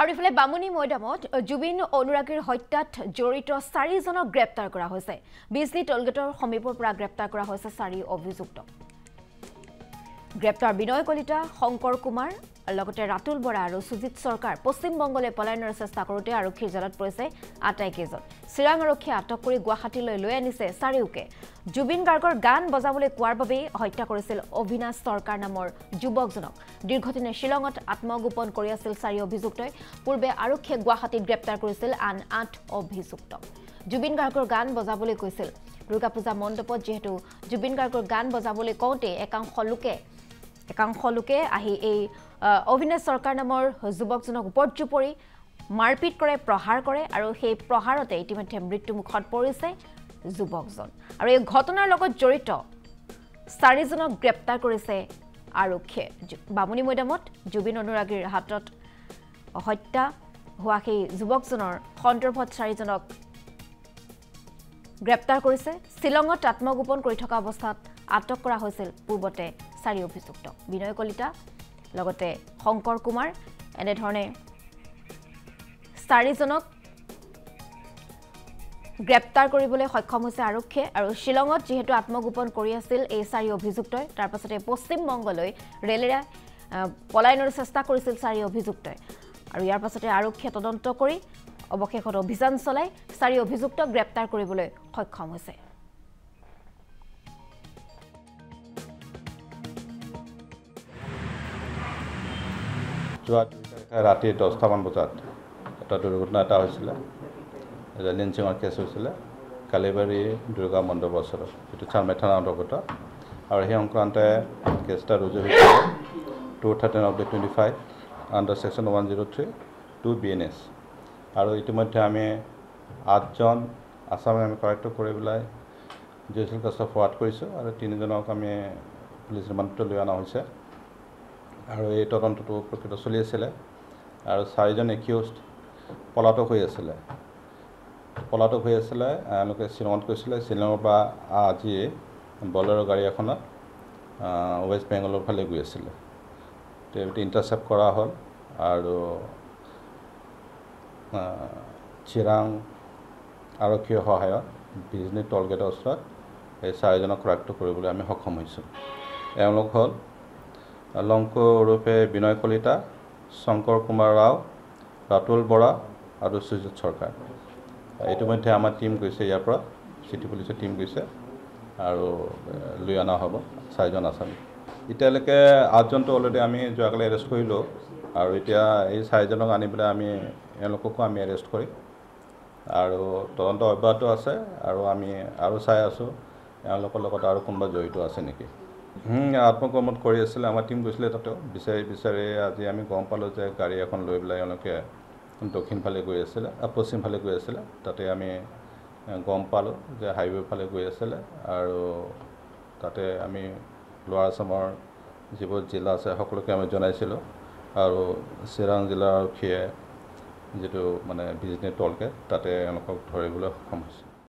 আৰু ইফালে বামুনী মৈদামত জুবিন অনুৰাগীৰ হত্যাত জড়িত 4 জনক গ্ৰেপ্তাৰ কৰা হৈছে। বিজলী টলগেটৰ সমীপৰ পৰা গ্ৰেপ্তাৰ কৰা হৈছে 4 অভিযুক্ত। গ্ৰেপ্তাৰ বিনয় কলিতা, শংকৰ কুমাৰ, লগতে ৰাতুল বৰা আৰু সুজিত সৰকাৰ পশ্চিম বংগলৈ পলায়নৰ চেষ্টা কৰোঁতে আৰক্ষীৰ জালত পৰিছে আটাইকেইজন। চিৰাং আৰক্ষীয়ে আটক কৰি গুৱাহাটীলৈ লৈ আনিছে চাৰিওকে। জুবিন গাৰ্গৰ গান বজাবলৈ কোৱাৰ বাবেই হত্যা কৰিছিল অভিনাশ সৰকাৰ নামৰ যুৱকজনক। দীৰ্ঘদিনে শ্বিলঙত আত্মগোপন কৰি আছিল 4 অভিযুক্তই। পূৰ্বে আৰক্ষীয়ে গুৱাহাটীত গ্ৰেপ্তাৰ কৰিছিল আন 8 অভিযুক্তক। জুবিন গাৰ্গৰ গান বজাবলৈ কৈছিল। দুৰ্গা পূজা মণ্ডপত যেহেতু জুবিন গাৰ্গৰ গান বজাবলৈ কওঁতে একাংশ লোকে আহি এই অভিনাশ সৰকাৰ নামৰ যুৱকজনক উপৰ্যুপৰি মাৰপিট কৰে, প্ৰহাৰ কৰে আৰু সেই প্ৰহাৰতে ইতিমধ্যে মৃত্যুমুখত পৰিছে যুৱকজন। আৰু এই ঘটনাৰ লগত জড়িত 4 জনক গ্ৰেপ্তাৰ কৰিছে আৰক্ষীয়ে। বামুনী মৈদামত জুবিন অনুৰাগীৰ হাতত হত্যা হোৱা সেই যুৱকজনৰ সন্দৰ্ভত 4 জনক গ্ৰেপ্তাৰ কৰিছে। শ্বিলঙত আত্মগোপন কৰি থকা অৱস্থাত আটক কৰা হৈছিল পূৰ্বতে 4 অভিযুক্ত। বিনয় কলিতা লগতে শংকৰ কুমাৰ এনেধৰণে 4 জনক গ্ৰেপ্তাৰ কৰিবলৈ সক্ষম হৈছে আৰক্ষীয়ে। আৰু শ্বিলঙত যিহেতু আত্মগোপন কৰি আছিল এই 4 অভিযুক্তই, তাৰ পাছতে পশ্চিম বংগলৈ ৰেলেৰে পলায়নৰ চেষ্টা কৰিছিল 4 অভিযুক্তই। আৰু ইয়াৰ পাছতে আৰক্ষীয়ে তদন্ত কৰি অৱশেষত অভিযান চলাই 4 অভিযুক্তক গ্ৰেপ্তাৰ কৰিবলৈ সক্ষম হৈছে। যোৱা ৰাতি 10টামান বজাত এটা দুৰ্ঘটনা এটা হৈছিলে। লেঞ্চিঙৰ কেছ হৈছিলে কালিবাৰী দুৰ্গা মণ্ডপৰ ওচৰত, যিটো চাৰমাই থানাৰ অন্তৰ্গত। আৰু সেই সংক্ৰান্তে কেছ এটা ৰুজু হৈছিলে 213/25 আণ্ডাৰ ছেকশ্যন 103 2 BNS। আৰু ইতিমধ্যে আমি 8জন আছামে আমি কাৰেক্ট কৰি পেলাই জুডিচিয়েল কাষ্টডিত ফৰৱাৰ্ড কৰিছোঁ আৰু 3 জনক আমি পুলিচ ৰিমাণ্ডত লৈ অনা হৈছে। আৰু এই তদন্তটো প্ৰকৃত চলি আছিলে। আৰু 4জন একিউজড পলাতক হৈ আছিলে। এওঁলোকে শ্বিলঙত গৈছিলে। শ্বিলঙৰ পৰা আজি বলেৰ' গাড়ী এখনত ৱেষ্ট বেংগলৰ ফালে গৈ আছিলে। তেওঁলোকে ইণ্টাৰচেপ্ট কৰা হ'ল আৰু চিৰাং আৰক্ষীৰ সহায়ত বিজনী টলগেটৰ ওচৰত এই 4 জনক কাৰেক্ট কৰিবলৈ আমি সক্ষম হৈছোঁ। এওঁলোক হ'ল লংকু ওৰফে বিনয় কলিতা, শংকৰ কুমাৰ ৰাও, ৰাতুল বৰা আৰু সুজিত সৰকাৰ। ইতিমধ্যে আমাৰ টীম গৈছে, ইয়াৰ পৰা চিটি পুলিচৰ টীম গৈছে আৰু লৈ অনা হ'ব 4জন আছামী। এতিয়ালৈকে 8জনটো অলৰেডি আমি যোৱাকালি এৰেষ্ট কৰিলোঁ। আৰু এতিয়া এই 4 জনক আনি পেলাই আমি এওঁলোককো আমি এৰেষ্ট কৰিম। আৰু তদন্ত অব্যাহত আছে আৰু আমি আৰু চাই আছোঁ এওঁলোকৰ লগত আৰু কোনোবা জড়িত আছে নেকি। আত্মগোপন কৰি আছিলে। আমাৰ টীম গৈছিলে তাতেও বিচাৰি আজি আমি গম পালোঁ যে গাড়ী এখন লৈ পেলাই এওঁলোকে দক্ষিণ ফালে গৈ আছিলে, পশ্চিম ফালে গৈ আছিলে। তাতে আমি গম পালোঁ যে হাইৱে ফালে গৈ আছিলে। আৰু তাতে আমি লোৱাৰ আছামৰ যিবোৰ জিলা আছে সকলোকে আমি জনাইছিলোঁ। আৰু চিৰাং জিলাৰ আৰক্ষীয়ে যিটো বিজনী টলগেট তাতে এওঁলোকক ধৰিবলৈ সক্ষম হৈছে।